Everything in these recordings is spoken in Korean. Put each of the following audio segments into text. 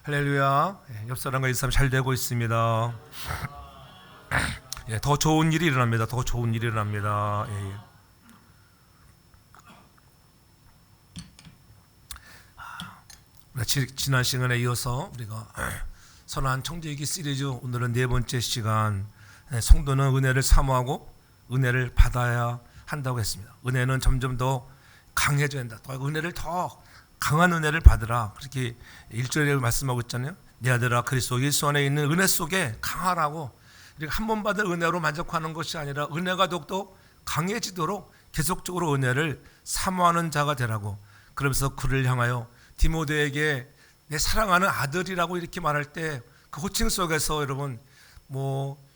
할렐루야. 옆 사람과 이 사람 잘 되고 있습니다. 더 좋은 일이 일어납니다. 더 좋은 일이 일어납니다. 지난 시간에 이어서 우리가 선한 청지기 시리즈 오늘은 네 번째 시간, 성도는 은혜를 사모하고 은혜를 받아야 한다고 했습니다. 은혜는 점점 더 강해져야 한다. 더 은혜를 더 강한 은혜를 받으라. 그렇게 1절에 말씀하고 있잖아요. 내 아들아 그리스도 예수 안에 있는 은혜 속에 강하라고. 한 번 받은 은혜로 만족하는 것이 아니라 은혜가 더욱더 강해지도록 계속적으로 은혜를 사모하는 자가 되라고. 그러면서 그를 향하여 디모데에게 내 사랑하는 아들이라고 이렇게 말할 때 그 호칭 속에서 여러분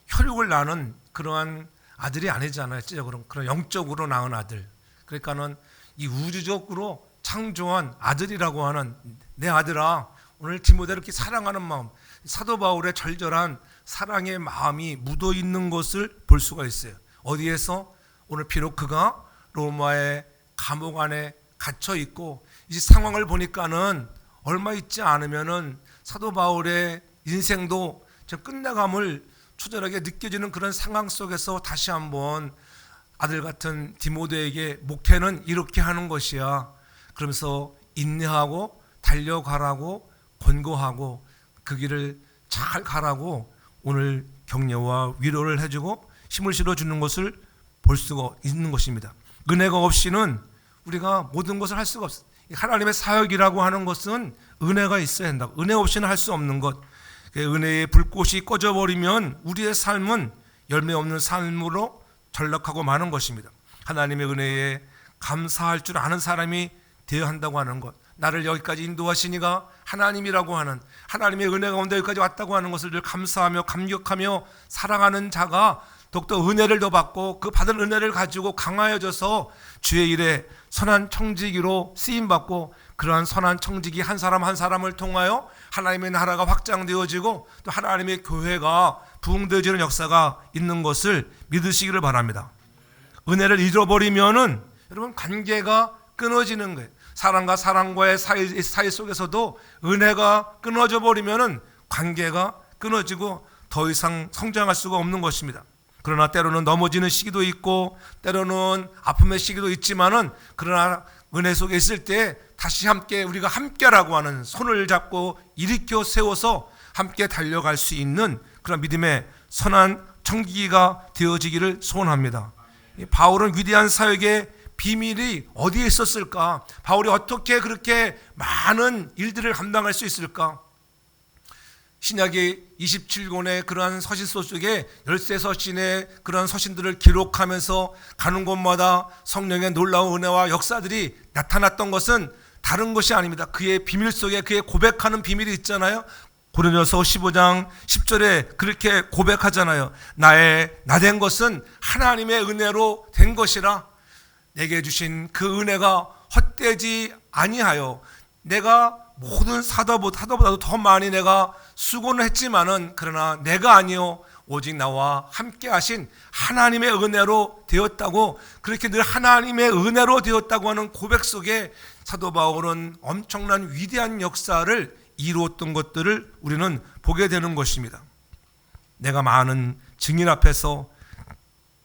혈육을 낳는 그러한 아들이 아니잖아요. 그런 영적으로 낳은 아들. 그러니까는 이 우주적으로 창조한 아들이라고 하는 내 아들아, 오늘 디모데를 이렇게 사랑하는 마음, 사도 바울의 절절한 사랑의 마음이 묻어 있는 것을 볼 수가 있어요. 어디에서? 오늘 비록 그가 로마의 감옥 안에 갇혀 있고 이 상황을 보니까는 얼마 있지 않으면은 사도 바울의 인생도 끝나감을 초절하게 느껴지는 그런 상황 속에서 다시 한번 아들 같은 디모데에게 목회는 이렇게 하는 것이야. 그러면서 인내하고 달려가라고 권고하고 그 길을 잘 가라고 오늘 격려와 위로를 해주고 힘을 실어주는 것을 볼 수가 있는 것입니다. 은혜가 없이는 우리가 모든 것을 할 수가 없어요. 하나님의 사역이라고 하는 것은 은혜가 있어야 한다. 은혜 없이는 할 수 없는 것. 은혜의 불꽃이 꺼져버리면 우리의 삶은 열매 없는 삶으로 전락하고 마는 것입니다. 하나님의 은혜에 감사할 줄 아는 사람이 되어야 한다고 하는 것, 나를 여기까지 인도하시니가 하나님이라고 하는 하나님의 은혜 가운데 여기까지 왔다고 하는 것을 늘 감사하며 감격하며 사랑하는 자가 더욱더 은혜를 더 받고 그 받은 은혜를 가지고 강하여져서 주의 일에 선한 청지기로 쓰임받고 그러한 선한 청지기 한 사람 한 사람을 통하여 하나님의 나라가 확장되어지고 또 하나님의 교회가 부흥되어지는 역사가 있는 것을 믿으시기를 바랍니다. 은혜를 잃어버리면은 여러분 관계가 끊어지는 거예요. 사람과 사람과의 사이 속에서도 은혜가 끊어져 버리면은 관계가 끊어지고 더 이상 성장할 수가 없는 것입니다. 그러나 때로는 넘어지는 시기도 있고 때로는 아픔의 시기도 있지만은 그러나 은혜 속에 있을 때 다시 함께 우리가 함께라고 하는 손을 잡고 일으켜 세워서 함께 달려갈 수 있는 그런 믿음의 선한 청지기가 되어지기를 소원합니다. 바울은 위대한 사역의 비밀이 어디에 있었을까? 바울이 어떻게 그렇게 많은 일들을 감당할 수 있을까? 신약의 27권의 그러한 서신서 속에 13서신의 그러한 서신들을 기록하면서 가는 곳마다 성령의 놀라운 은혜와 역사들이 나타났던 것은 다른 것이 아닙니다. 그의 비밀 속에 그의 고백하는 비밀이 있잖아요. 고린도서 15장 10절에 그렇게 고백하잖아요. 나된 것은 하나님의 은혜로 된 것이라. 내게 주신 그 은혜가 헛되지 아니하여 내가 모든 사도보다도 더 많이 내가 수고는 했지만은 그러나 내가 아니요 오직 나와 함께 하신 하나님의 은혜로 되었다고, 그렇게 늘 하나님의 은혜로 되었다고 하는 고백 속에 사도 바울은 엄청난 위대한 역사를 이루었던 것들을 우리는 보게 되는 것입니다. 내가 많은 증인 앞에서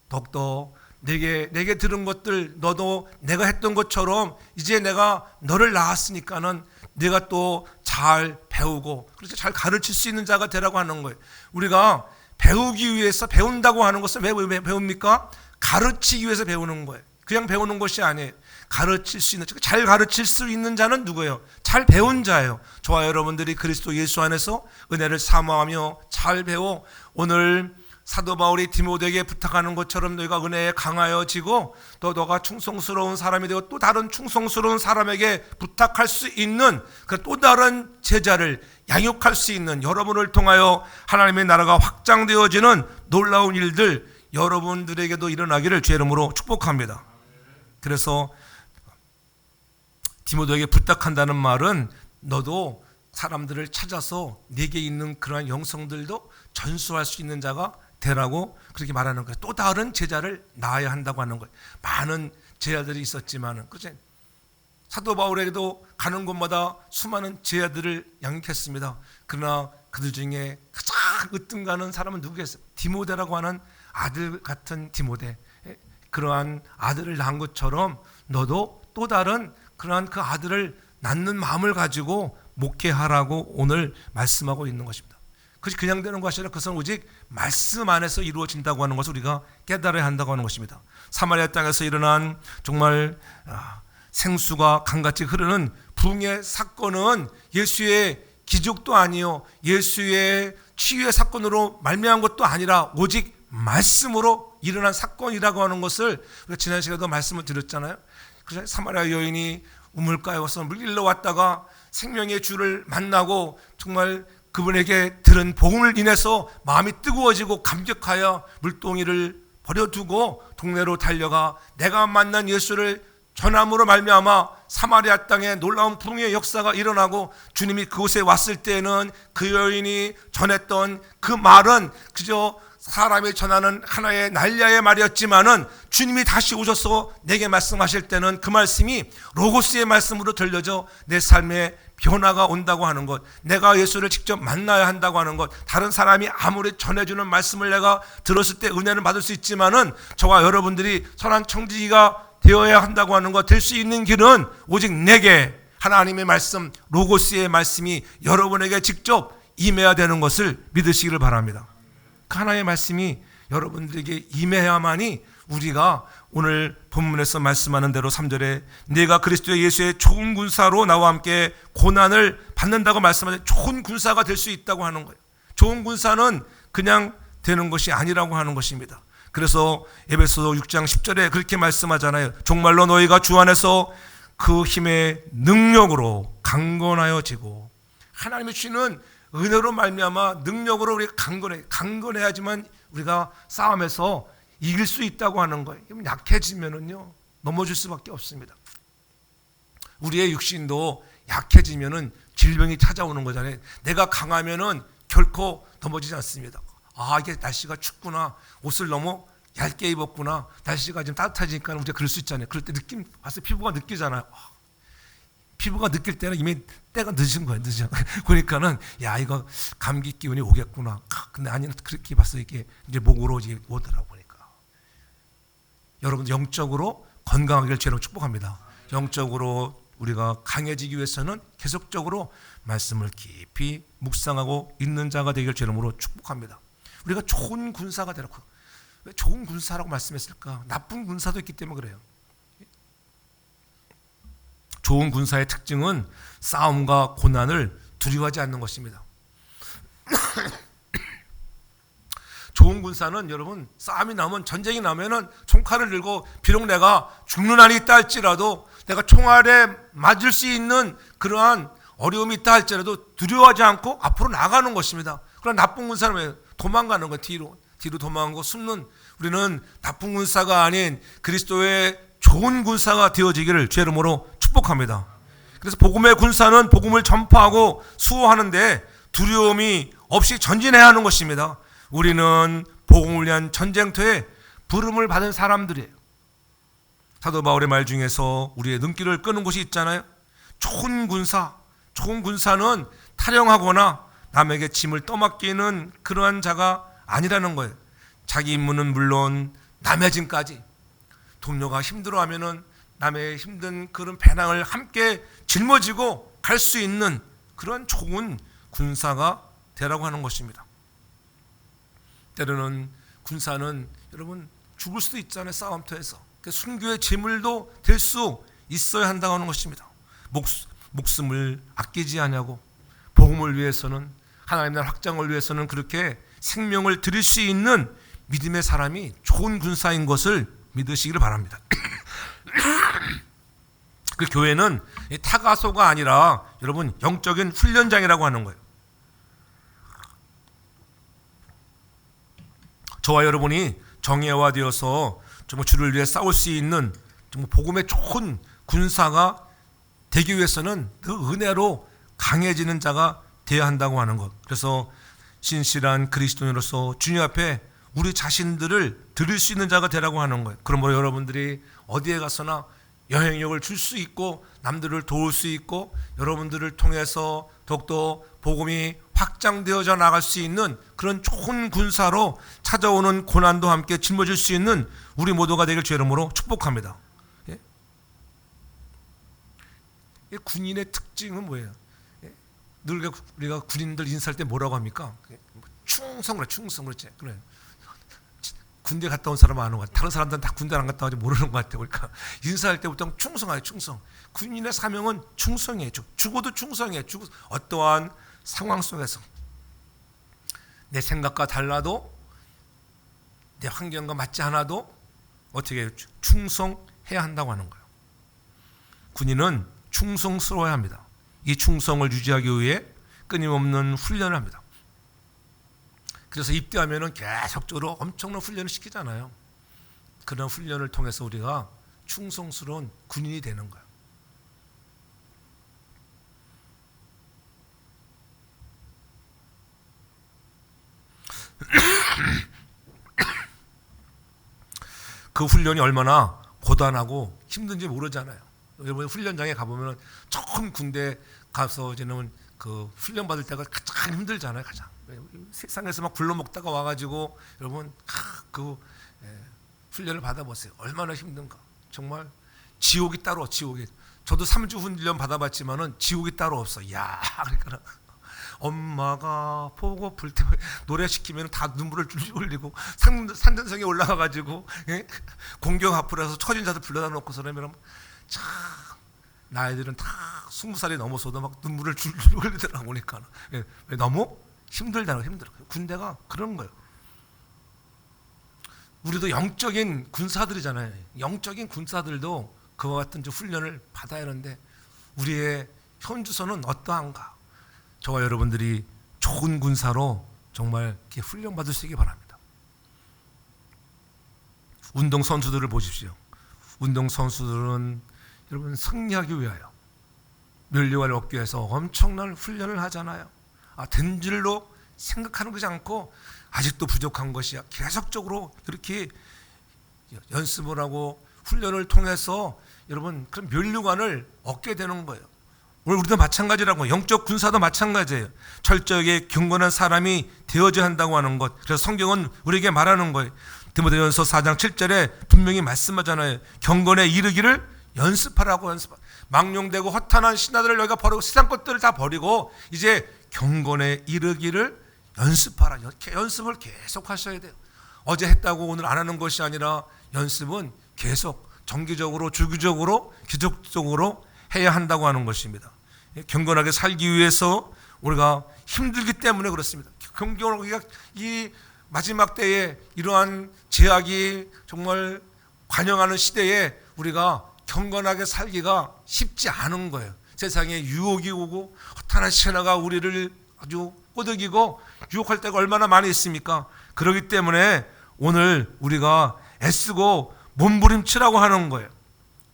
더욱더 내게 들은 것들 너도 내가 했던 것처럼 이제 내가 너를 낳았으니까는 내가 또 잘 배우고 그렇게 잘 가르칠 수 있는 자가 되라고 하는 거예요. 우리가 배우기 위해서 배운다고 하는 것은 왜 배웁니까? 가르치기 위해서 배우는 거예요. 그냥 배우는 것이 아니에요. 가르칠 수 있는, 잘 가르칠 수 있는 자는 누구예요? 잘 배운 자예요. 저와 여러분들이 그리스도 예수 안에서 은혜를 사모하며 잘 배워 오늘 사도 바울이 디모데에게 부탁하는 것처럼 너희가 은혜에 강하여지고 또 너가 충성스러운 사람이 되고 또 다른 충성스러운 사람에게 부탁할 수 있는 그 또 다른 제자를 양육할 수 있는, 여러분을 통하여 하나님의 나라가 확장되어지는 놀라운 일들 여러분들에게도 일어나기를 주의 이름으로 축복합니다. 그래서 디모데에게 부탁한다는 말은 너도 사람들을 찾아서 내게 있는 그러한 영성들도 전수할 수 있는 자가 되라고 그렇게 말하는 거예요. 또 다른 제자를 낳아야 한다고 하는 거예요. 많은 제자들이 있었지만은, 그렇지? 사도 바울에게도 가는 곳마다 수많은 제자들을 양육했습니다. 그러나 그들 중에 가장 으뜸가는 사람은 누구겠어요? 디모데라고 하는 아들 같은 디모데. 그러한 아들을 낳은 것처럼 너도 또 다른 그러한 그 아들을 낳는 마음을 가지고 목회하라고 오늘 말씀하고 있는 것입니다. 그것이 그냥 되는 것이 아니라 그것은 오직 말씀 안에서 이루어진다고 하는 것을 우리가 깨달아야 한다고 하는 것입니다. 사마리아 땅에서 일어난 정말 생수가 강같이 흐르는 부흥의 사건은 예수의 기적도 아니요, 예수의 치유의 사건으로 말미암은 것도 아니라 오직 말씀으로 일어난 사건이라고 하는 것을 우리가 지난 시간에도 말씀을 드렸잖아요. 그래서 사마리아 여인이 우물가에 와서 물 일러 왔다가 생명의 주를 만나고 정말 그분에게 들은 복음을 인해서 마음이 뜨거워지고 감격하여 물동이를 버려두고 동네로 달려가 내가 만난 예수를 전함으로 말미암아 사마리아 땅에 놀라운 부흥의 역사가 일어나고 주님이 그곳에 왔을 때는 그 여인이 전했던 그 말은 그저 사람이 전하는 하나의 난리의 말이었지만은 주님이 다시 오셔서 내게 말씀하실 때는 그 말씀이 로고스의 말씀으로 들려져 내 삶에 변화가 온다고 하는 것, 내가 예수를 직접 만나야 한다고 하는 것, 다른 사람이 아무리 전해주는 말씀을 내가 들었을 때 은혜를 받을 수 있지만은 저와 여러분들이 선한 청지기가 되어야 한다고 하는 것, 될 수 있는 길은 오직 내게 하나님의 말씀, 로고스의 말씀이 여러분에게 직접 임해야 되는 것을 믿으시기를 바랍니다. 그 하나의 말씀이 여러분들에게 임해야만이 우리가 오늘 본문에서 말씀하는 대로 3절에 내가 그리스도 예수의 좋은 군사로 나와 함께 고난을 받는다고 말씀하는 좋은 군사가 될 수 있다고 하는 거예요. 좋은 군사는 그냥 되는 것이 아니라고 하는 것입니다. 그래서 에베소서 6장 10절에 그렇게 말씀하잖아요. 정말로 너희가 주 안에서 그 힘의 능력으로 강건하여지고, 하나님이 주시는 은혜로 말미암아 능력으로 우리가 강건해야지만 우리가 싸움에서 이길 수 있다고 하는 거예요. 약해지면은요 넘어질 수밖에 없습니다. 우리의 육신도 약해지면은 질병이 찾아오는 거잖아요. 내가 강하면은 결코 넘어지지 않습니다. 아, 이게 날씨가 춥구나, 옷을 너무 얇게 입었구나, 날씨가 좀 따뜻해지니까 우리가 그럴 수 있잖아요. 그럴 때 느낌 와서 피부가 느끼잖아요. 피부가 느낄 때는 이미 때가 늦은 거예요. 늦어. 그러니까는 야, 이거 감기 기운이 오겠구나. 근데 아니는 그렇게 봤어. 이게 이제 목으로 이제 오더라고. 보니까 여러분 영적으로 건강하기를 주로 축복합니다. 영적으로 우리가 강해지기 위해서는 계속적으로 말씀을 깊이 묵상하고 읽는 자가 되기를 주 이름으로 축복합니다. 우리가 좋은 군사가 되라고. 왜 좋은 군사라고 말씀했을까? 나쁜 군사도 있기 때문에 그래요. 좋은 군사의 특징은 싸움과 고난을 두려워하지 않는 것입니다. 좋은 군사는 여러분 싸움이 나면, 전쟁이 나면은 총칼을 들고 비록 내가 죽는 한이 있다 할지라도, 내가 총알에 맞을 수 있는 그러한 어려움이 있다 할지라도 두려워하지 않고 앞으로 나가는 것입니다. 그러나 나쁜 군사는 왜 도망가는 거예요? 뒤로 도망가고 숨는, 우리는 나쁜 군사가 아닌 그리스도의 좋은 군사가 되어지기를 주 이름으로 축복합니다. 그래서 복음의 군사는 복음을 전파하고 수호하는데 두려움이 없이 전진해야 하는 것입니다. 우리는 복음을 위한 전쟁터에 부름을 받은 사람들이에요. 사도 바울의 말 중에서 우리의 눈길을 끄는 곳이 있잖아요. 좋은 군사는 타령하거나 남에게 짐을 떠맡기는 그러한 자가 아니라는 거예요. 자기 임무는 물론 남의 짐까지, 동료가 힘들어하면은 남의 힘든 그런 배낭을 함께 짊어지고 갈 수 있는 그런 좋은 군사가 되라고 하는 것입니다. 때로는 군사는 여러분 죽을 수도 있잖아요. 싸움터에서. 순교의 제물도 될 수 있어야 한다고 하는 것입니다. 목숨을 아끼지 않냐고, 복음을 위해서는, 하나님의 나라 확장을 위해서는 그렇게 생명을 드릴 수 있는 믿음의 사람이 좋은 군사인 것을 믿으시기를 바랍니다. 그 교회는 타가소가 아니라 여러분 영적인 훈련장이라고 하는 거예요. 저와 여러분이 정예화되어서 정말 주를 위해 싸울 수 있는 정말 복음의 좋은 군사가 되기 위해서는 그 은혜로 강해지는 자가 되어야 한다고 하는 것. 그래서 신실한 그리스도인으로서 주님 앞에 우리 자신들을 드릴 수 있는 자가 되라고 하는 거예요. 그러므로 여러분들이 어디에 가서나 영향력을 줄 수 있고 남들을 도울 수 있고 여러분들을 통해서 더욱더 복음이 확장되어져 나갈 수 있는 그런 좋은 군사로 찾아오는 고난도 함께 짊어질 수 있는 우리 모두가 되길 주 이름으로 축복합니다. 예? 군인의 특징은 뭐예요? 예? 늘 우리가 군인들 인사할 때 뭐라고 합니까? 충성, 충성, 그렇지. 그래. 군대 갔다 온 사람 아는 것 같아. 다른 사람들은 다 군대 안 갔다 와서 모르는 것 같아. 그러니까 인사할 때부터 충성하여 충성. 군인의 사명은 충성이에요. 죽어도 충성이에요. 어떠한 상황 속에서 내 생각과 달라도 내 환경과 맞지 않아도 어떻게 충성해야 한다고 하는 거예요. 군인은 충성스러워야 합니다. 이 충성을 유지하기 위해 끊임없는 훈련을 합니다. 그래서 입대하면은 계속적으로 엄청난 훈련을 시키잖아요. 그런 훈련을 통해서 우리가 충성스러운 군인이 되는 거예요. 그 훈련이 얼마나 고단하고 힘든지 모르잖아요. 여러분 훈련장에 가보면 처음 군대 가서 이제는 그 훈련 받을 때가 가장 힘들잖아요. 가장 세상에서 막 굴러먹다가 와가지고 여러분 그 훈련을 받아보세요. 얼마나 힘든가. 정말 지옥이 따로 지옥이. 저도 3주 훈련 받아봤지만은 지옥이 따로 없어. 야, 그러니까 엄마가 보고플 때 노래 시키면 다 눈물을 줄줄 흘리고 산전성에 올라가가지고 공경 앞으로서 처진 자들 불러다 놓고서 그러면 참 나이들은 다 20살이 넘어서도 막 눈물을 줄줄 흘리더라고. 보니까 너무 힘들다는 힘들어. 군대가 그런 거예요. 우리도 영적인 군사들이잖아요. 영적인 군사들도 그와 같은 훈련을 받아야 하는데 우리의 현주소는 어떠한가? 저와 여러분들이 좋은 군사로 정말 이렇게 훈련 받을 수 있기 바랍니다. 운동 선수들을 보십시오. 운동 선수들은 여러분 승리하기 위하여 면류관을 얻기 위해서 엄청난 훈련을 하잖아요. 된 줄로 생각하는 것이 않고 아직도 부족한 것이야. 계속적으로 이렇게 연습을 하고 훈련을 통해서 여러분 그런 면류관을 얻게 되는 거예요. 오늘 우리도 마찬가지라고. 영적 군사도 마찬가지예요. 철저하게 경건한 사람이 되어져야 한다고 하는 것. 그래서 성경은 우리에게 말하는 거예요. 디모데전서 4장 7절에 분명히 말씀하잖아요. 경건에 이르기를 연습하라고. 망령되고 허탄한 신하들을 너희가 버리고 세상 것들을 다 버리고 이제 경건에 이르기를 연습하라. 이렇게 연습을 계속 하셔야 돼요. 어제 했다고 오늘 안 하는 것이 아니라 연습은 계속 정기적으로 주기적으로 기적적으로 해야 한다고 하는 것입니다. 경건하게 살기 위해서 우리가 힘들기 때문에 그렇습니다. 경건하게 이 마지막 때에 이러한 제약이 정말 관영하는 시대에 우리가 경건하게 살기가 쉽지 않은 거예요. 세상에 유혹이 오고 허탄한 신하가 우리를 아주 꼬드기고 유혹할 때가 얼마나 많이 있습니까? 그렇기 때문에 오늘 우리가 애쓰고 몸부림치라고 하는 거예요.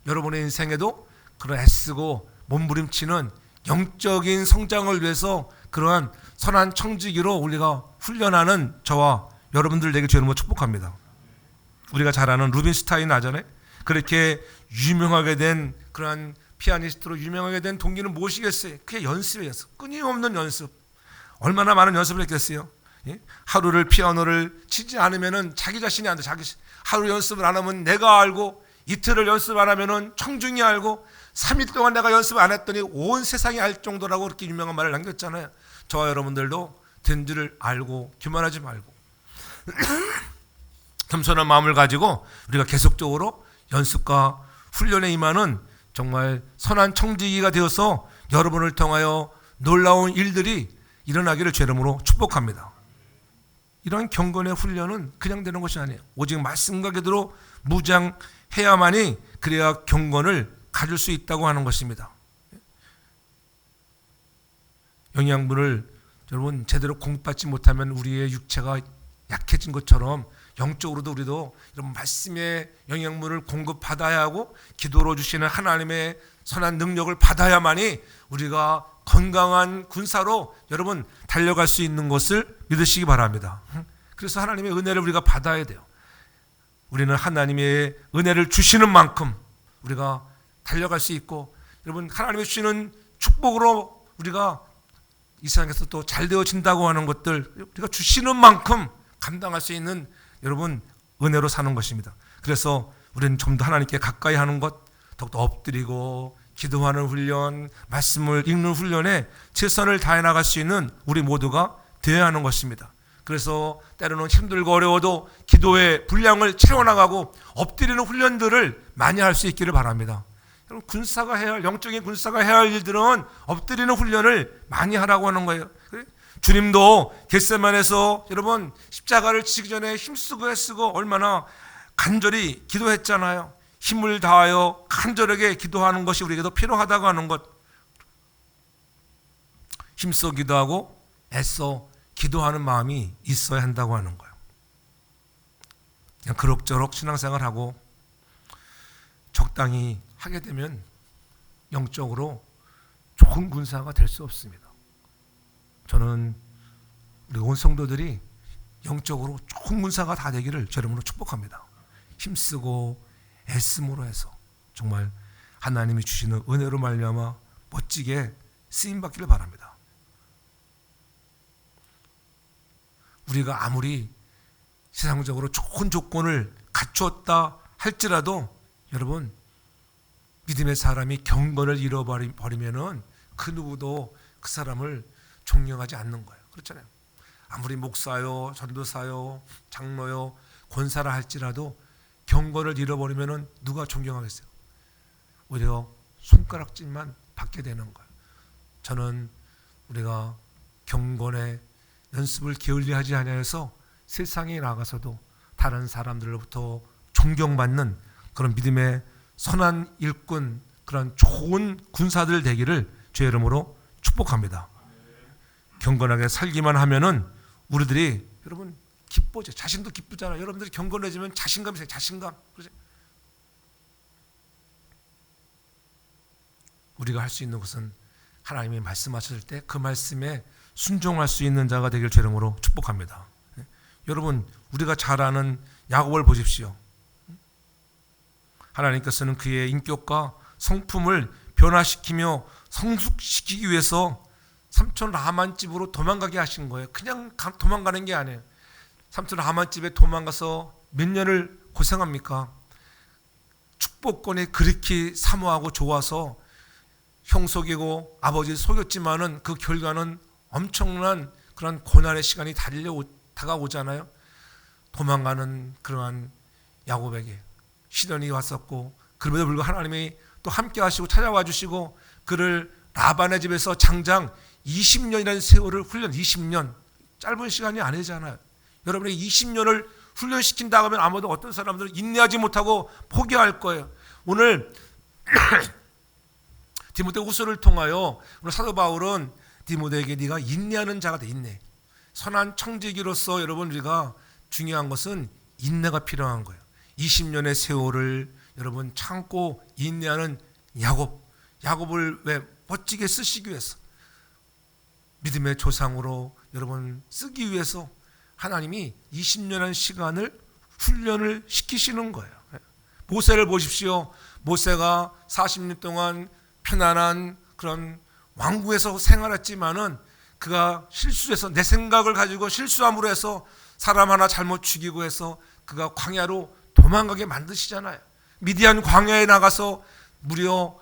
여러분의 인생에도 그런 애쓰고 몸부림치는 영적인 성장을 위해서 그러한 선한 청지기로 우리가 훈련하는 저와 여러분들 되게 주님으로 축복합니다. 우리가 잘 아는 루빈스타인 아잖아요. 그렇게 유명하게 된 그러한 피아니스트로 유명하게 된 동기는 무엇이겠어요? 그게 연습이에요. 끊임없는 연습. 얼마나 많은 연습을 했겠어요? 하루를 피아노를 치지 않으면 자기 자신이 안 돼. 하루 연습을 안 하면 내가 알고, 이틀을 연습 안 하면 청중이 알고, 3일 동안 내가 연습 안 했더니 온 세상이 알 정도라고 그렇게 유명한 말을 남겼잖아요. 저와 여러분들도 된 줄을 알고 교만하지 말고 겸손한 마음을 가지고 우리가 계속적으로 연습과 훈련에 임하는 정말 선한 청지기가 되어서 여러분을 통하여 놀라운 일들이 일어나기를 주 이름으로 축복합니다. 이런 경건의 훈련은 그냥 되는 것이 아니에요. 오직 말씀과 기도로 무장해야만이 그래야 경건을 가질 수 있다고 하는 것입니다. 영양분을 여러분 제대로 공급받지 못하면 우리의 육체가 약해진 것처럼 영적으로도 우리도 이런 말씀의 영양분을 공급받아야 하고 기도로 주시는 하나님의 선한 능력을 받아야만이 우리가 건강한 군사로 여러분 달려갈 수 있는 것을 믿으시기 바랍니다. 그래서 하나님의 은혜를 우리가 받아야 돼요. 우리는 하나님의 은혜를 주시는 만큼 우리가 달려갈 수 있고, 여러분 하나님이 주시는 축복으로 우리가 이 세상에서 또 잘 되어진다고 하는 것들, 우리가 주시는 만큼 감당할 수 있는 여러분 은혜로 사는 것입니다. 그래서 우리는 좀 더 하나님께 가까이 하는 것, 더욱더 엎드리고 기도하는 훈련, 말씀을 읽는 훈련에 최선을 다해 나갈 수 있는 우리 모두가 되어야 하는 것입니다. 그래서 때로는 힘들고 어려워도 기도의 분량을 채워나가고 엎드리는 훈련들을 많이 할 수 있기를 바랍니다. 여러분 군사가 해야 할, 영적인 군사가 해야 할 일들은 엎드리는 훈련을 많이 하라고 하는 거예요. 주님도 겟세마네에서 여러분 십자가를 지기 전에 힘쓰고 애쓰고 얼마나 간절히 기도했잖아요. 힘을 다하여 간절하게 기도하는 것이 우리에게도 필요하다고 하는 것. 힘써 기도하고 애써 기도하는 마음이 있어야 한다고 하는 거예요. 그냥 그럭저럭 신앙생활하고 적당히 하게 되면 영적으로 좋은 군사가 될 수 없습니다. 저는 우리 온 성도들이 영적으로 좋은 군사가 다 되기를 제 이름으로 축복합니다. 힘쓰고 애씀으로 해서 정말 하나님이 주시는 은혜로 말미암아 멋지게 쓰임받기를 바랍니다. 우리가 아무리 세상적으로 좋은 조건을 갖추었다 할지라도 여러분 믿음의 사람이 경건을 잃어버리면은 그 누구도 그 사람을 존경하지 않는 거예요. 그렇잖아요. 아무리 목사요, 전도사요, 장로요, 권사라 할지라도 경건을 잃어버리면은 누가 존경하겠어요? 오히려 손가락질만 받게 되는 거예요. 저는 우리가 경건의 연습을 게을리하지 아니하여서 세상에 나가서도 다른 사람들로부터 존경받는 그런 믿음의 선한 일꾼, 그런 좋은 군사들 되기를 주의 이름으로 축복합니다. 경건하게 살기만 하면은 우리들이 여러분 기뻐져. 자신도 기쁘잖아요. 여러분들이 경건해지면 자신감이 생겨요. 자신감. 그렇죠? 우리가 할 수 있는 것은 하나님이 말씀하셨을 때 그 말씀에 순종할 수 있는 자가 되길 주의 이름으로 축복합니다. 여러분 우리가 잘 아는 야곱을 보십시오. 하나님께서는 그의 인격과 성품을 변화시키며 성숙시키기 위해서 삼촌 라만 집으로 도망가게 하신 거예요. 그냥 도망가는 게 아니에요. 삼촌 라만 집에 도망가서 몇 년을 고생합니까? 축복권이 그렇게 사모하고 좋아서 형 속이고 아버지 속였지만은 그 결과는 엄청난 그런 고난의 시간이 다가오잖아요. 도망가는 그러한 야곱에게 시련이 왔었고, 그럼에도 불구하고 하나님이 또 함께 하시고 찾아와 주시고 그를 라반의 집에서 장장 20년이라는 세월을 훈련, 20년 짧은 시간이 아니잖아요. 여러분이 20년을 훈련시킨다고 하면 아무도 어떤 사람들은 인내하지 못하고 포기할 거예요. 오늘 디모데후서를 통하여 오늘 사도 바울은 디모데에게 네가 인내하는 자가 돼. 인내. 선한 청지기로서 여러분 우리가 중요한 것은 인내가 필요한 거예요. 20년의 세월을 여러분 참고 인내하는 야곱을 왜 멋지게 쓰시기 위해서, 믿음의 조상으로 여러분 쓰기 위해서 하나님이 20년의 시간을 훈련을 시키시는 거예요. 모세를 보십시오. 모세가 40년 동안 편안한 그런 왕국에서 생활했지만은 그가 실수해서 내 생각을 가지고 실수함으로 해서 사람 하나 잘못 죽이고 해서 그가 광야로 도망가게 만드시잖아요. 미디안 광야에 나가서 무려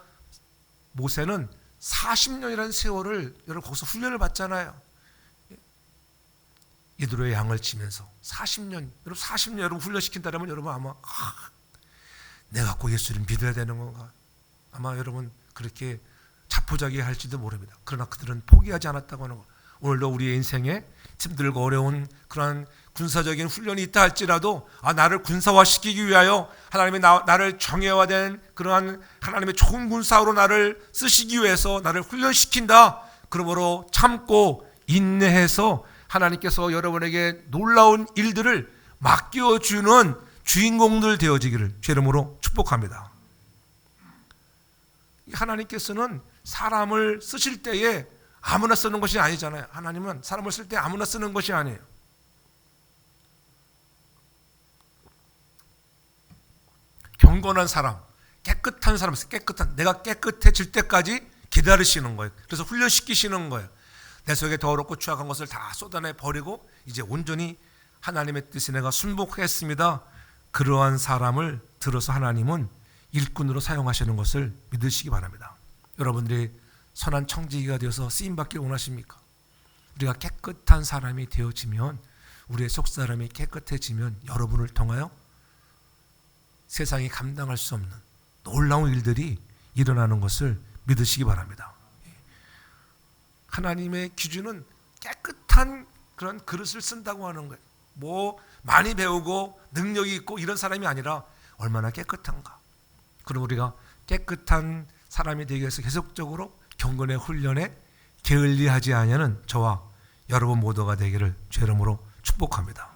모세는 40년이라는 세월을 여러분 거기서 훈련을 받잖아요. 이드로의 양을 치면서 40년, 여러분 40년 여러분 훈련시킨다면 여러분 아마 내가 꼭 예수를 믿어야 되는 건가? 아마 여러분 그렇게 자포자기 할지도 모릅니다. 그러나 그들은 포기하지 않았다고 하는 거. 오늘도 우리의 인생에 힘들고 어려운 그러한 군사적인 훈련이 있다 할지라도 나를 군사화시키기 위하여 하나님이 나를 정예화된 그러한 하나님의 좋은 군사로 나를 쓰시기 위해서 나를 훈련시킨다. 그러므로 참고 인내해서 하나님께서 여러분에게 놀라운 일들을 맡겨주는 주인공들 되어지기를 주의 이름으로 축복합니다. 하나님께서는 사람을 쓰실 때에 아무나 쓰는 것이 아니잖아요. 하나님은 사람을 쓸 때 아무나 쓰는 것이 아니에요. 경건한 사람, 깨끗한 사람, 내가 깨끗해질 때까지 기다리시는 거예요. 그래서 훈련시키시는 거예요. 내 속에 더럽고 추악한 것을 다 쏟아내 버리고 이제 온전히 하나님의 뜻에 내가 순복했습니다. 그러한 사람을 들어서 하나님은 일꾼으로 사용하시는 것을 믿으시기 바랍니다. 여러분들이 선한 청지기가 되어서 쓰임받기를 원하십니까? 우리가 깨끗한 사람이 되어지면, 우리의 속사람이 깨끗해지면 여러분을 통하여 세상이 감당할 수 없는 놀라운 일들이 일어나는 것을 믿으시기 바랍니다. 하나님의 기준은 깨끗한 그런 그릇을 쓴다고 하는 거예요. 뭐 많이 배우고 능력이 있고 이런 사람이 아니라 얼마나 깨끗한가. 그럼 우리가 깨끗한 사람이 되기 위해서 계속적으로 경건의 훈련에 게을리하지 아니하는 저와 여러분 모두가 되기를 주의 이름으로 축복합니다.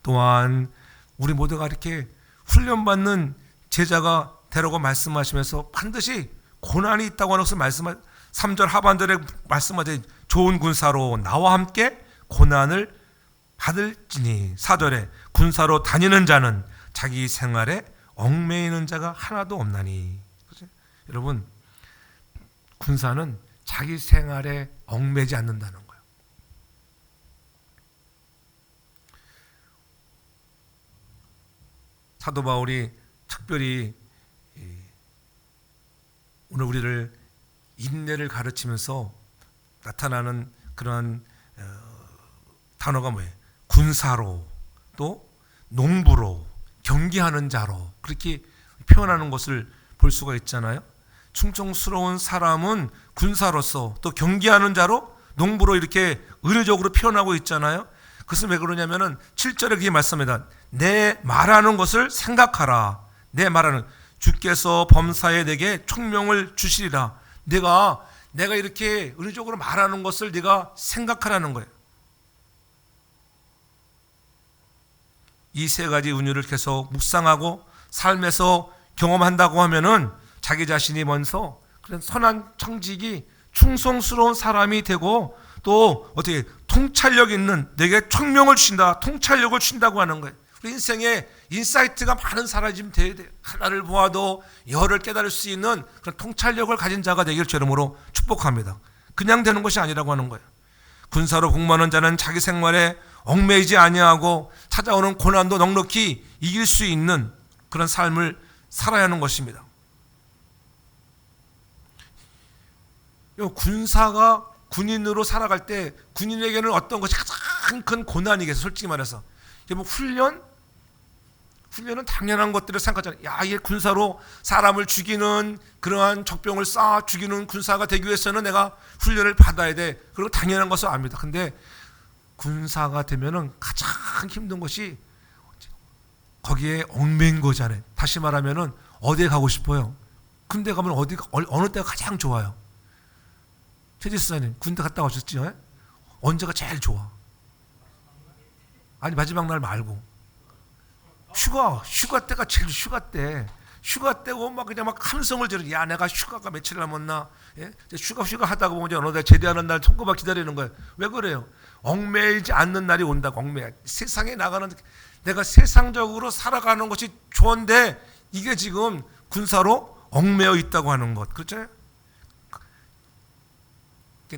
또한 우리 모두가 이렇게 훈련받는 제자가 되라고 말씀하시면서 반드시 고난이 있다고 하는 것을 3절 하반절에 말씀하신 좋은 군사로 나와 함께 고난을 받을지니, 4절에 군사로 다니는 자는 자기 생활에 얽매이는 자가 하나도 없나니. 그렇죠? 여러분, 군사는 자기 생활에 얽매지 않는다는 거예요. 사도 바울이 특별히 오늘 우리를 인내를 가르치면서 나타나는 그런 단어가 뭐예요? 군사로, 또 농부로, 경기하는 자로, 그렇게 표현하는 것을 볼 수가 있잖아요. 충성스러운 사람은 군사로서, 또 경기하는 자로, 농부로 이렇게 의례적으로 표현하고 있잖아요. 그것은 왜 그러냐면은 7절에 그게 말씀합니다. 내 말하는 것을 생각하라. 내 말하는, 주께서 범사에 내게 총명을 주시리라. 내가 이렇게 의례적으로 말하는 것을 네가 생각하라는 거예요. 이 세 가지 은유를 계속 묵상하고 삶에서 경험한다고 하면은 자기 자신이 먼저 그런 선한 청직이 충성스러운 사람이 되고, 또 어떻게 통찰력 있는, 내게 총명을 주신다, 통찰력을 주신다고 하는 거예요. 우리 인생에 인사이트가 많은 사람이 돼야 돼요. 하나를 보아도 여를 깨달을 수 있는 그런 통찰력을 가진 자가 되기를 주의 이름으로 축복합니다. 그냥 되는 것이 아니라고 하는 거예요. 군사로 복무하는 자는 자기 생활에 얽매이지 아니하고 찾아오는 고난도 넉넉히 이길 수 있는 그런 삶을 살아야 하는 것입니다. 군사가 군인으로 살아갈 때 군인에게는 어떤 것이 가장 큰 고난이겠어요. 솔직히 말해서 훈련은 당연한 것들을 생각하잖아요. 야, 이게 군사로 사람을 죽이는 그러한 적병을 쌓아 죽이는 군사가 되기 위해서는 내가 훈련을 받아야 돼. 그리고 당연한 것을 압니다. 근데 군사가 되면은 가장 힘든 것이 거기에 얽매인 거잖아요. 다시 말하면은 어디에 가고 싶어요? 군대 가면 어느 때가 가장 좋아요? 최지수사님 군대 갔다 오셨죠? 언제가 제일 좋아? 아니, 마지막 날 말고 휴가 때가 제일 휴가 때고 막 그냥 막 함성을 지르. 야, 내가 휴가가 며칠 남았나? 예? 휴가 하다가 보면 어느 날 제대하는 날 손꼽아 기다리는 거예요. 왜 그래요? 얽매이지 않는 날이 온다고. 세상에 나가는, 내가 세상적으로 살아가는 것이 좋은데 이게 지금 군사로 얽매여 있다고 하는 것. 그렇죠?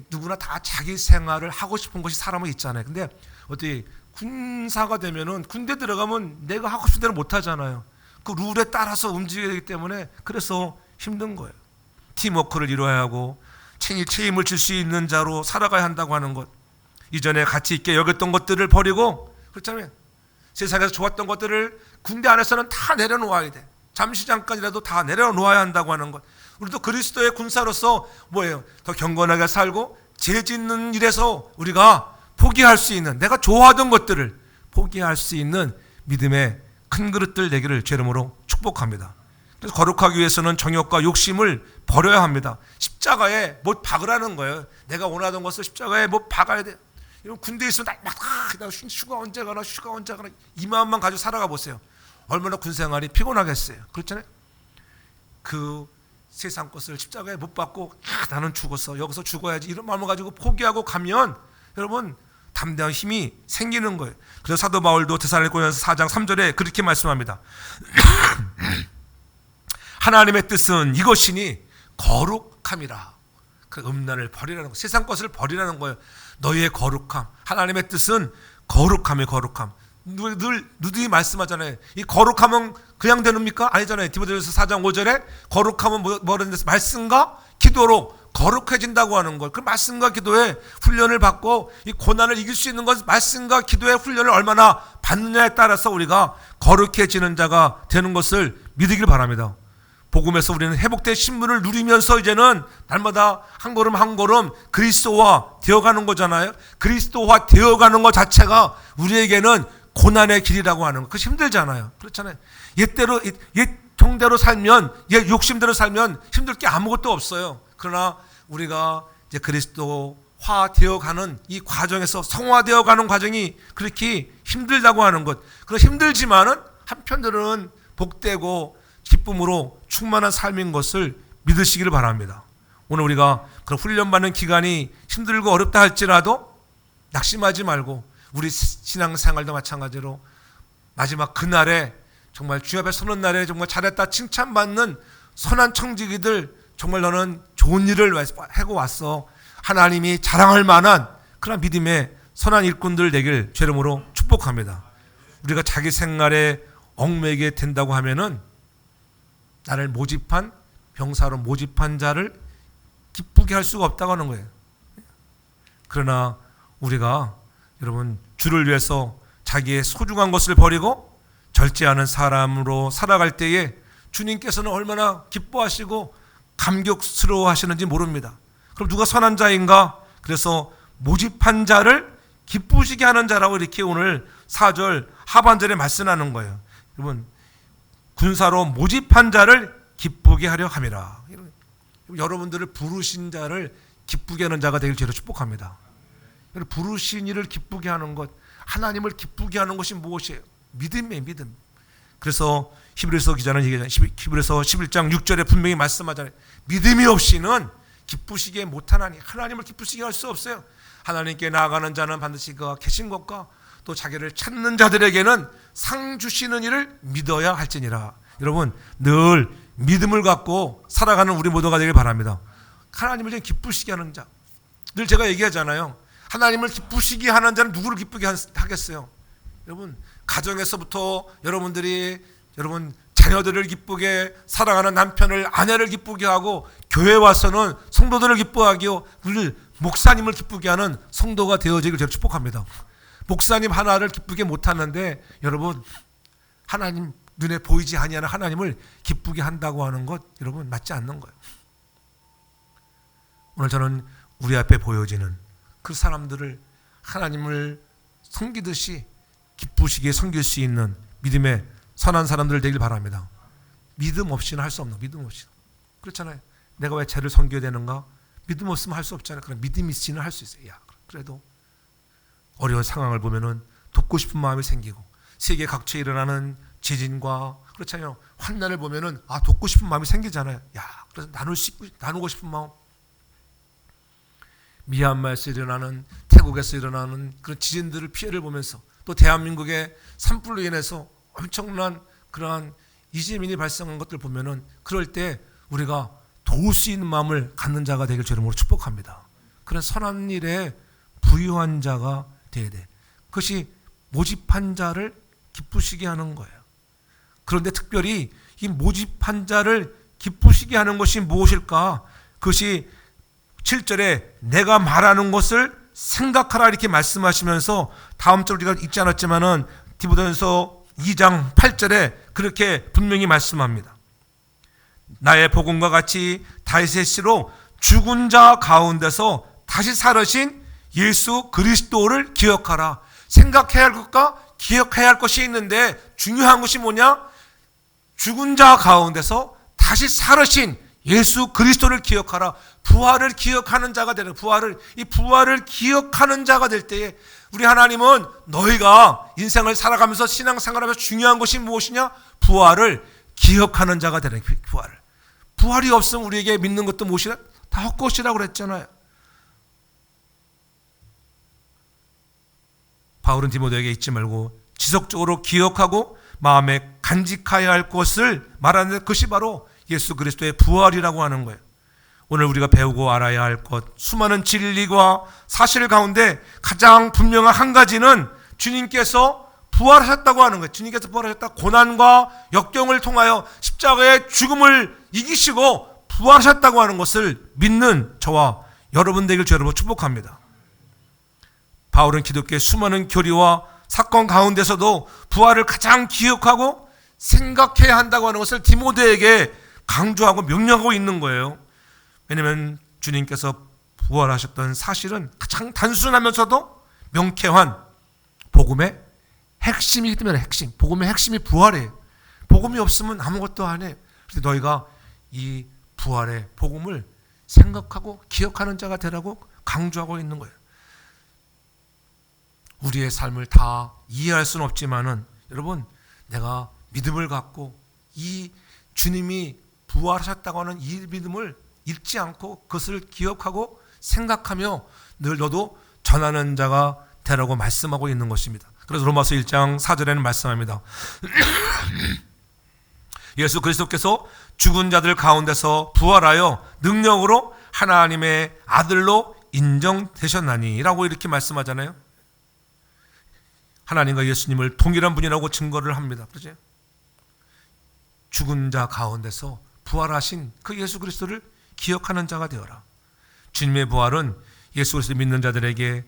누구나 다 자기 생활을 하고 싶은 것이 사람은 있잖아요. 근데 어떻게 군사가 되면은 군대 들어가면 내가 하고 싶은 대로 못 하잖아요. 그 룰에 따라서 움직여야 되기 때문에 그래서 힘든 거예요. 팀워크를 이루어야 하고 책임을 질 수 있는 자로 살아가야 한다고 하는 것. 이전에 가치 있게 여겼던 것들을 버리고, 그렇잖아요. 세상에서 좋았던 것들을 군대 안에서는 다 내려놓아야 돼. 잠시 잠깐이라도 다 내려놓아야 한다고 하는 것. 우리도 그리스도의 군사로서 뭐예요? 더 경건하게 살고 죄 짓는 일에서 우리가 포기할 수 있는, 내가 좋아하던 것들을 포기할 수 있는 믿음의 큰 그릇들 되기를 주의 이름으로 축복합니다. 그래서 거룩하기 위해서는 정욕과 욕심을 버려야 합니다. 십자가에 못 박으라는 거예요. 내가 원하던 것을 십자가에 못 박아야 돼. 군대에 있으면 막 휴가 언제 가나 이 마음만 가지고 살아가 보세요. 얼마나 군 생활이 피곤하겠어요. 그렇잖아요. 그 세상 것을 십자가에 못 박고 나는 죽었어, 여기서 죽어야지, 이런 마음을 가지고 포기하고 가면 여러분 담대한 힘이 생기는 거예요. 그래서 사도 바울도 데살로니가서 4장 3절에 그렇게 말씀합니다. 하나님의 뜻은 이것이니 거룩함이라. 그 음란을 버리라는 거, 세상 것을 버리라는 거예요. 너희의 거룩함. 하나님의 뜻은 거룩함이에요. 거룩함. 늘 누누이 말씀하잖아요. 이 거룩함은 그냥 되는입니까? 아니잖아요. 디모데후서 4장 5절에 거룩함은 뭐라는 데서 말씀과 기도로 거룩해진다고 하는 걸. 그 말씀과 기도에 훈련을 받고 이 고난을 이길 수 있는 것은 말씀과 기도의 훈련을 얼마나 받느냐에 따라서 우리가 거룩해지는 자가 되는 것을 믿으길 바랍니다. 복음에서 우리는 회복된 신분을 누리면서 이제는 날마다 한 걸음 한 걸음 그리스도화 되어가는 거잖아요. 그리스도화 되어가는 것 자체가 우리에게는 고난의 길이라고 하는 거. 그거 힘들잖아요. 그렇잖아요. 옛 통대로 살면, 옛 욕심대로 살면 힘들 게 아무것도 없어요. 그러나 우리가 이제 그리스도화 되어가는 이 과정에서 성화되어가는 과정이 그렇게 힘들다고 하는 것. 그런 힘들지만은 한편으로는 복되고 기쁨으로 충만한 삶인 것을 믿으시기를 바랍니다. 오늘 우리가 그런 훈련받는 기간이 힘들고 어렵다 할지라도 낙심하지 말고 우리 신앙생활도 마찬가지로 마지막 그날에 정말 주님 앞에 서는 날에 정말 잘했다 칭찬받는 선한 청지기들, 정말 너는 좋은 일을 하고 왔어, 하나님이 자랑할 만한 그런 믿음의 선한 일꾼들 되길 주 이름으로 축복합니다. 우리가 자기 생활에 얽매이게 된다고 하면은 나를 모집한 병사로 모집한 자를 기쁘게 할 수가 없다고 하는 거예요. 그러나 우리가 여러분 주를 위해서 자기의 소중한 것을 버리고 절제하는 사람으로 살아갈 때에 주님께서는 얼마나 기뻐하시고 감격스러워 하시는지 모릅니다. 그럼 누가 선한 자인가? 그래서 모집한 자를 기쁘시게 하는 자라고 이렇게 오늘 4절 하반절에 말씀하는 거예요. 여러분 군사로 모집한 자를 기쁘게 하려 함이라. 여러분들을 부르신 자를 기쁘게 하는 자가 되길 주로 축복합니다. 부르신 이를 기쁘게 하는 것, 하나님을 기쁘게 하는 것이 무엇이에요? 믿음이에요. 믿음. 그래서 히브리서 기자는 히브리서 11장 6절에 분명히 말씀하잖아요. 믿음이 없이는 기쁘시게 못하나니, 하나님을 기쁘시게 할 수 없어요. 하나님께 나아가는 자는 반드시 그가 계신 것과 또 자기를 찾는 자들에게는 상 주시는 일을 믿어야 할지니라. 여러분 늘 믿음을 갖고 살아가는 우리 모두가 되길 바랍니다. 하나님을 좀 기쁘시게 하는 자. 늘 제가 얘기하잖아요. 하나님을 기쁘시게 하는 자는 누구를 기쁘게 하겠어요? 여러분 가정에서부터 여러분들이 여러분 자녀들을 기쁘게 살아가는 남편을, 아내를 기쁘게 하고, 교회 와서는 성도들을 기뻐하기요, 우리 목사님을 기쁘게 하는 성도가 되어지길 제가 축복합니다. 목사님 하나를 기쁘게 못하는데 여러분 하나님 눈에 보이지 아니하는 하나님을 기쁘게 한다고 하는 것 여러분 맞지 않는 거예요. 오늘 저는 우리 앞에 보여지는 그 사람들을 하나님을 섬기듯이 기쁘시게 섬길 수 있는 믿음의 선한 사람들 되길 바랍니다. 믿음 없이는 할 수 없는, 믿음 없이. 그렇잖아요. 내가 왜 쟤를 섬겨야 되는가? 믿음 없으면 할 수 없잖아요. 그럼 믿음 있이는 할 수 있어요. 야, 그래도 어려운 상황을 보면은 돕고 싶은 마음이 생기고, 세계 각처에 일어나는 지진과 그렇잖아요. 환난을 보면은 돕고 싶은 마음이 생기잖아요. 야, 그래서 나누고 싶은 마음. 미얀마에서 일어나는, 태국에서 일어나는 그런 지진들을 피해를 보면서, 또 대한민국의 산불로 인해서 엄청난 그러한 이재민이 발생한 것들 보면은 그럴 때 우리가 도울 수 있는 마음을 갖는 자가 되길 주님으로 축복합니다. 그런 선한 일에 부유한 자가 되어야 돼. 그것이 모집한 자를 기쁘시게 하는 거예요. 그런데 특별히 이 모집한 자를 기쁘시게 하는 것이 무엇일까? 그것이 7절에 내가 말하는 것을 생각하라 이렇게 말씀하시면서, 다음 절 우리가 읽지 않았지만은 디모데전서 2장 8절에 그렇게 분명히 말씀합니다. 나의 복음과 같이 다윗의 씨로 죽은 자 가운데서 다시 살으신 예수 그리스도를 기억하라. 생각해야 할 것과 기억해야 할 것이 있는데, 중요한 것이 뭐냐? 죽은 자 가운데서 다시 살으신 예수 그리스도를 기억하라. 부활을 기억하는 자가 되는, 이 부활을 기억하는 자가 될 때에 우리 하나님은 너희가 인생을 살아가면서 신앙생활하면서 중요한 것이 무엇이냐? 부활을 기억하는 자가 되는, 부활이 없으면 우리에게 믿는 것도 무엇이라? 다 헛것이라고 그랬잖아요. 바울은 디모데에게 잊지 말고 지속적으로 기억하고 마음에 간직해야 할 것을 말하는데, 그것이 바로 예수 그리스도의 부활이라고 하는 거예요. 오늘 우리가 배우고 알아야 할 것, 수많은 진리와 사실 가운데 가장 분명한 한 가지는 주님께서 부활하셨다고 하는 거예요. 주님께서 부활하셨다. 고난과 역경을 통하여 십자가의 죽음을 이기시고 부활하셨다고 하는 것을 믿는 저와 여러분 되길 주여로 축복합니다. 바울은 기독교의 수많은 교리와 사건 가운데서도 부활을 가장 기억하고 생각해야 한다고 하는 것을 디모데에게 강조하고 명령하고 있는 거예요. 왜냐하면 주님께서 부활하셨던 사실은 가장 단순하면서도 명쾌한 복음의 핵심이기 때문에 핵심. 복음의 핵심이 부활이에요. 복음이 없으면 아무것도 안 해. 그래서 너희가 이 부활의 복음을 생각하고 기억하는 자가 되라고 강조하고 있는 거예요. 우리의 삶을 다 이해할 수는 없지만은 여러분, 내가 믿음을 갖고 이 주님이 부활하셨다고 하는 이 믿음을 잊지 않고 그것을 기억하고 생각하며 늘 너도 전하는 자가 되라고 말씀하고 있는 것입니다. 그래서 로마서 1장 4절에는 말씀합니다. 예수 그리스도께서 죽은 자들 가운데서 부활하여 능력으로 하나님의 아들로 인정되셨나니 라고 이렇게 말씀하잖아요. 하나님과 예수님을 동일한 분이라고 증거를 합니다. 그렇죠? 죽은 자 가운데서 부활하신 그 예수 그리스도를 기억하는 자가 되어라. 주님의 부활은 예수 그리스도 믿는 자들에게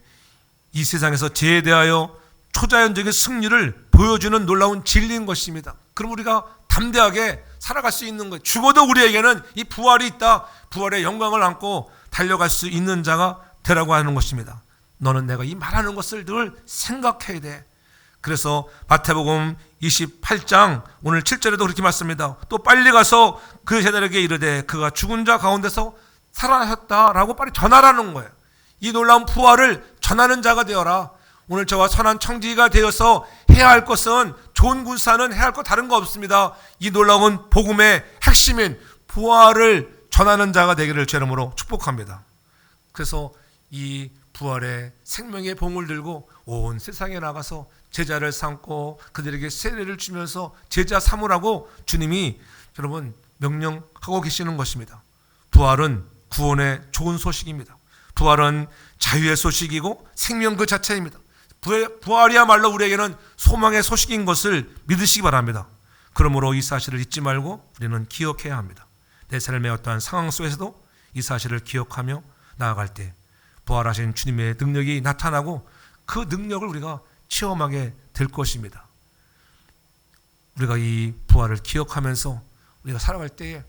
이 세상에서 죄에 대하여 초자연적인 승리를 보여주는 놀라운 진리인 것입니다. 그럼 우리가 담대하게 살아갈 수 있는 거예요. 죽어도 우리에게는 이 부활이 있다. 부활의 영광을 안고 달려갈 수 있는 자가 되라고 하는 것입니다. 너는 내가 이 말하는 것을 늘 생각해야 돼. 그래서 마태복음 28장 오늘 7절에도 그렇게 말씀합니다. 또 빨리 가서 그 제자들에게 이르되 그가 죽은 자 가운데서 살아나셨다라고 빨리 전하라는 거예요. 이 놀라운 부활을 전하는 자가 되어라. 오늘 저와 선한 청지기가 되어서 해야 할 것은, 좋은 군사는 해야 할 것 다른 거 없습니다. 이 놀라운 복음의 핵심인 부활을 전하는 자가 되기를 주 이름으로 축복합니다. 그래서 이 부활의 생명의 봉을 들고 온 세상에 나가서 제자를 삼고 그들에게 세례를 주면서 제자 삼으라고 주님이 여러분 명령하고 계시는 것입니다. 부활은 구원의 좋은 소식입니다. 부활은 자유의 소식이고 생명 그 자체입니다. 부활이야말로 우리에게는 소망의 소식인 것을 믿으시기 바랍니다. 그러므로 이 사실을 잊지 말고 우리는 기억해야 합니다. 내 삶의 어떠한 상황 속에서도 이 사실을 기억하며 나아갈 때 부활하신 주님의 능력이 나타나고 그 능력을 우리가 체험하게 될 것입니다. 우리가 이 부활을 기억하면서 우리가 살아갈 때에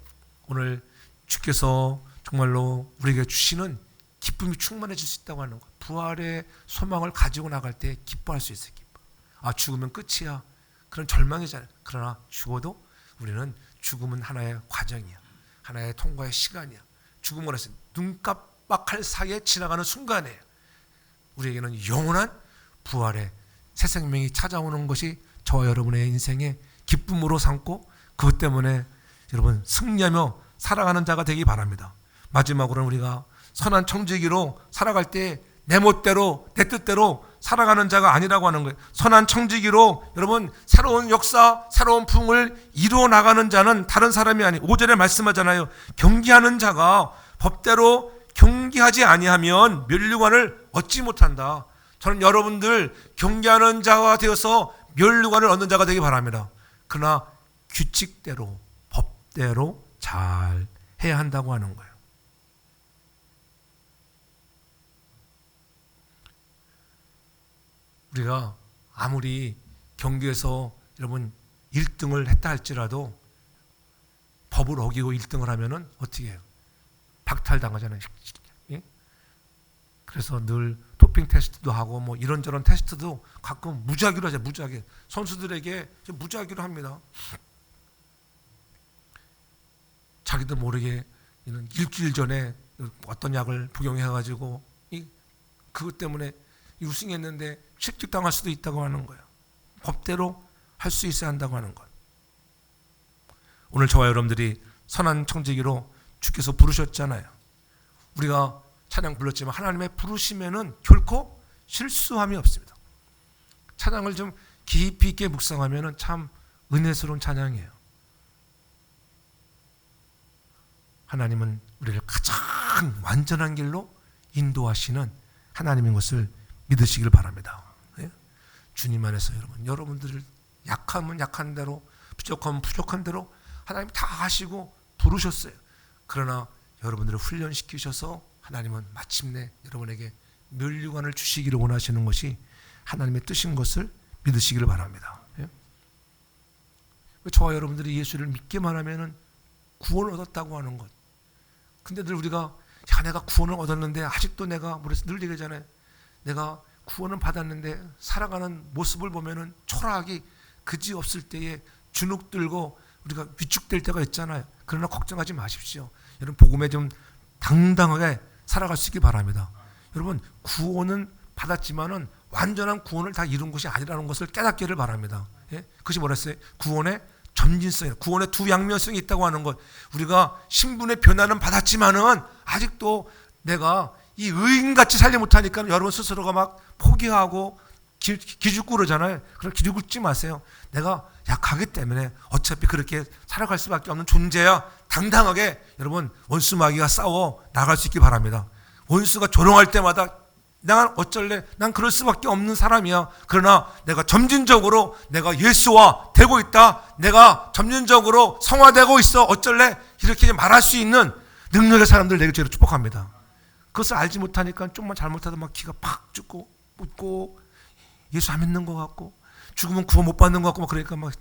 오늘 주께서 정말로 우리에게 주시는 기쁨이 충만해질 수 있다고 하는 것. 부활의 소망을 가지고 나갈 때 기뻐할 수 있어요. 기뻐. 아, 죽으면 끝이야. 그런 절망이잖아요. 그러나 죽어도 우리는 죽음은 하나의 과정이야. 하나의 통과의 시간이야. 죽음을 해서 눈 깜빡할 사이에 지나가는 순간에 우리에게는 영원한 부활의 새 생명이 찾아오는 것이 저와 여러분의 인생의 기쁨으로 삼고 그것 때문에 여러분 승리하며 살아가는 자가 되기 바랍니다. 마지막으로는 우리가 선한 청지기로 살아갈 때 내 멋대로 내 뜻대로 살아가는 자가 아니라고 하는 거예요. 선한 청지기로 여러분 새로운 역사, 새로운 풍을 이루어 나가는 자는 다른 사람이 아니 5절에 말씀하잖아요. 경기하는 자가 법대로 경기하지 아니하면 면류관을 얻지 못한다. 저는 여러분들 경기하는 자가 되어서 면류관을 얻는 자가 되기 바랍니다. 그러나 규칙대로 법대로 잘 해야 한다고 하는 거예요. 우리가 아무리 경기에서 여러분 1등을 했다 할지라도 법을 어기고 1등을 하면은 어떻게 해요? 박탈당하잖아요. 예? 그래서 늘 도핑 테스트도 하고 뭐 이런저런 테스트도 가끔 무작위로 하죠. 무작위. 선수들에게 무작위로 합니다. 자기도 모르게 일주일 전에 어떤 약을 복용해가지고 그것 때문에 우승했는데 실직당할 수도 있다고 하는 거예요. 법대로 할 수 있어야 한다고 하는 것. 오늘 저와 여러분들이 선한 청지기로 주께서 부르셨잖아요. 우리가 찬양 불렀지만 하나님의 부르심에는 결코 실수함이 없습니다. 찬양을 좀 깊이 있게 묵상하면 참 은혜스러운 찬양이에요. 하나님은 우리를 가장 완전한 길로 인도하시는 하나님인 것을 믿으시길 바랍니다. 주님 안에서 여러분들을 약하면 약한 대로, 부족하면 부족한 대로 하나님 다 하시고 부르셨어요. 그러나 여러분들을 훈련시키셔서 하나님은 마침내 여러분에게 면류관을 주시기를 원하시는 것이 하나님의 뜻인 것을 믿으시기를 바랍니다. 저와 여러분들이 예수를 믿기만 하면은 구원을 얻었다고 하는 것. 근데 늘 우리가 내가 구원을 얻었는데 아직도 내가 늘 얘기하잖아요. 내가 구원은 받았는데 살아가는 모습을 보면은 초라하기 그지없을 때에 주눅들고 우리가 위축될 때가 있잖아요. 그러나 걱정하지 마십시오. 여러분 복음에 좀 당당하게 살아갈 수 있길 바랍니다. 여러분 구원은 받았지만은 완전한 구원을 다 이룬 것이 아니라는 것을 깨닫기를 바랍니다. 그것이 뭐랬어요? 구원의 점진성이에요. 구원의 두 양면성이 있다고 하는 것. 우리가 신분의 변화는 받았지만은 아직도 내가 이 의인같이 살지 못하니까 여러분 스스로가 막 포기하고 기죽고 그러잖아요. 그럼 기죽지 마세요. 내가 약하기 때문에 어차피 그렇게 살아갈 수밖에 없는 존재야. 당당하게 여러분 원수 마귀가 싸워 나갈 수 있길 바랍니다. 원수가 조롱할 때마다 난 어쩔래? 난 그럴 수밖에 없는 사람이야. 그러나 내가 점진적으로 내가 예수와 되고 있다. 내가 점진적으로 성화되고 있어. 어쩔래? 이렇게 말할 수 있는 능력의 사람들 내게 죄로 축복합니다. 그것을 알지 못하니까 좀만 잘못하다 막 기가 팍 죽고 묻고 예수 안 믿는 것 같고 죽으면 구원 못 받는 것 같고 막 그러니까 막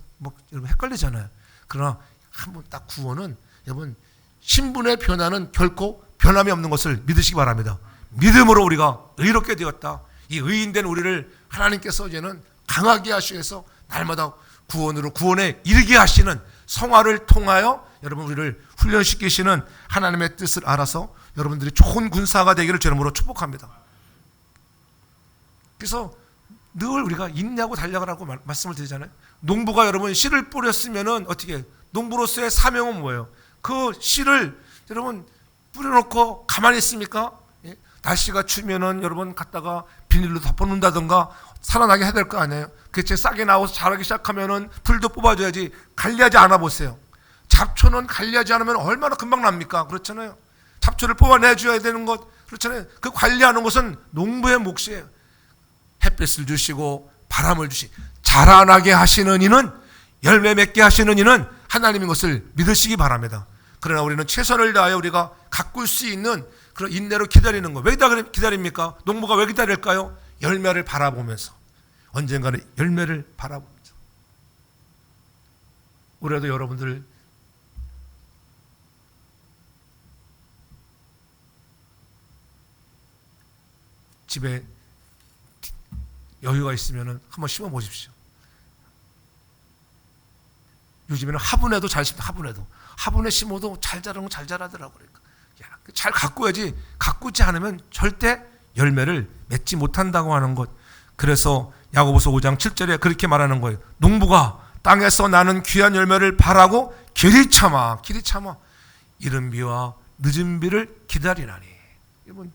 여러분 헷갈리잖아요. 그러나 한번 딱 구원은 여러분 신분의 변화는 결코 변함이 없는 것을 믿으시기 바랍니다. 믿음으로 우리가 의롭게 되었다. 이 의인된 우리를 하나님께서 이제는 강하게 하시면서 날마다 구원에 이르게 하시는 성화를 통하여 여러분 우리를 훈련시키시는 하나님의 뜻을 알아서 여러분들이 좋은 군사가 되기를 주님으로 축복합니다. 그래서 늘 우리가 인내하고 달려가라고 말씀을 드리잖아요. 농부가 여러분 씨를 뿌렸으면은 어떻게 농부로서의 사명은 뭐예요? 그 씨를 여러분 뿌려놓고 가만히 있습니까? 날씨가 추우면은 여러분 갖다가 비닐로 덮어놓는다든가 살아나게 해야 될 거 아니에요. 그게 싹이 나와서 자라기 시작하면은 풀도 뽑아줘야지. 관리하지 않아 보세요. 잡초는 관리하지 않으면 얼마나 금방 납니까? 그렇잖아요. 잡초를 뽑아내줘야 되는 것 그렇잖아요. 그 관리하는 것은 농부의 몫이에요. 햇빛을 주시고 바람을 자라나게 하시는 이는 열매 맺게 하시는 이는 하나님인 것을 믿으시기 바랍니다. 그러나 우리는 최선을 다하여 우리가 가꿀 수 있는 그런 인내로 기다리는 거. 왜 기다립니까? 농부가 왜 기다릴까요? 열매를 바라보면서 언젠가는 열매를 바라보면서. 올해도 여러분들 집에 여유가 있으면 한번 심어 보십시오. 요즘에는 화분에도 잘 심다. 화분에 심어도 잘 자라는 건 잘 자라더라고요. 그러니까 잘 가꾸어야지. 가꾸지 않으면 절대 열매를 맺지 못한다고 하는 것. 그래서 야고보서 5장 7절에 그렇게 말하는 거예요. 농부가 땅에서 나는 귀한 열매를 바라고 길이 참아 이른 비와 늦은 비를 기다리나니. 여러분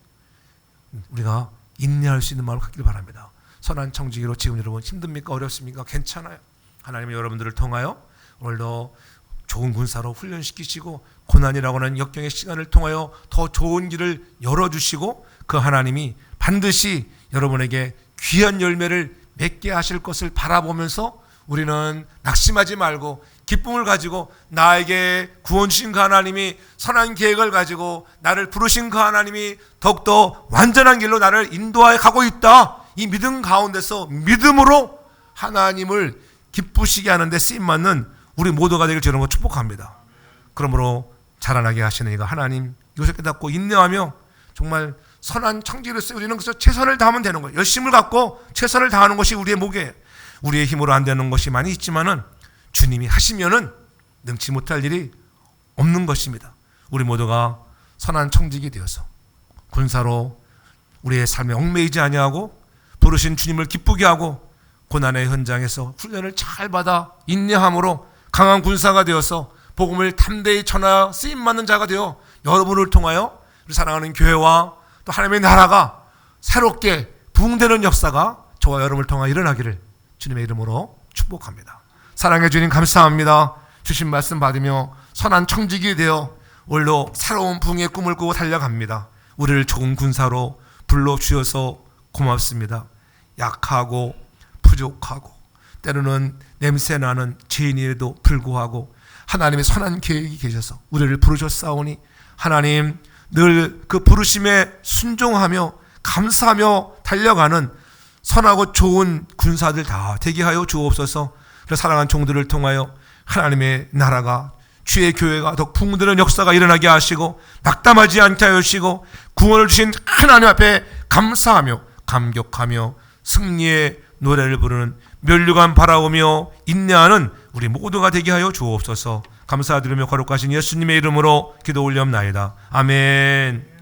우리가 인내할 수 있는 마음을 갖기를 바랍니다. 선한 청지기로 지금 여러분 힘듭니까? 어렵습니까? 괜찮아요. 하나님이 여러분들을 통하여 오늘도 좋은 군사로 훈련시키시고 고난이라고 하는 역경의 시간을 통하여 더 좋은 길을 열어주시고 그 하나님이 반드시 여러분에게 귀한 열매를 맺게 하실 것을 바라보면서 우리는 낙심하지 말고 기쁨을 가지고 나에게 구원 주신 그 하나님이 선한 계획을 가지고 나를 부르신 그 하나님이 더욱더 완전한 길로 나를 인도하여 가고 있다. 이 믿음 가운데서 믿음으로 하나님을 기쁘시게 하는데 쓰임받는 우리 모두가 되길 주는 거 축복합니다. 그러므로 자라나게 하시는 이가 하나님 이것을 깨닫고 인내하며 정말 선한 청지기로서 우리는 그래서 최선을 다하면 되는 거예요. 열심을 갖고 최선을 다하는 것이 우리의 목이에요. 우리의 힘으로 안 되는 것이 많이 있지만은 주님이 하시면은 능치 못할 일이 없는 것입니다. 우리 모두가 선한 청지기 되어서 군사로 우리의 삶에 얽매이지 아니하고 부르신 주님을 기쁘게 하고 고난의 현장에서 훈련을 잘 받아 인내함으로 강한 군사가 되어서 복음을 담대히 전하여 쓰임받는 자가 되어 여러분을 통하여 우리 사랑하는 교회와 또 하나님의 나라가 새롭게 부흥되는 역사가 저와 여러분을 통하여 일어나기를 주님의 이름으로 축복합니다. 사랑해 주님 감사합니다. 주신 말씀 받으며 선한 청지기 되어 오늘도 새로운 부흥의 꿈을 꾸고 달려갑니다. 우리를 좋은 군사로 불러주셔서 고맙습니다. 약하고 부족하고 때로는 냄새나는 죄인에도 불구하고 하나님의 선한 계획이 계셔서 우리를 부르셨사오니 하나님 늘 그 부르심에 순종하며 감사하며 달려가는 선하고 좋은 군사들 다 되게 하여 주옵소서. 그래서 사랑하는 종들을 통하여 하나님의 나라가 주의 교회가 더 풍부되는 역사가 일어나게 하시고 낙담하지 않게 하시고 구원을 주신 하나님 앞에 감사하며 감격하며 승리의 노래를 부르는 면류관 바라오며 인내하는 우리 모두가 되게 하여 주옵소서. 감사드리며 거룩하신 예수님의 이름으로 기도 올리옵나이다. 아멘.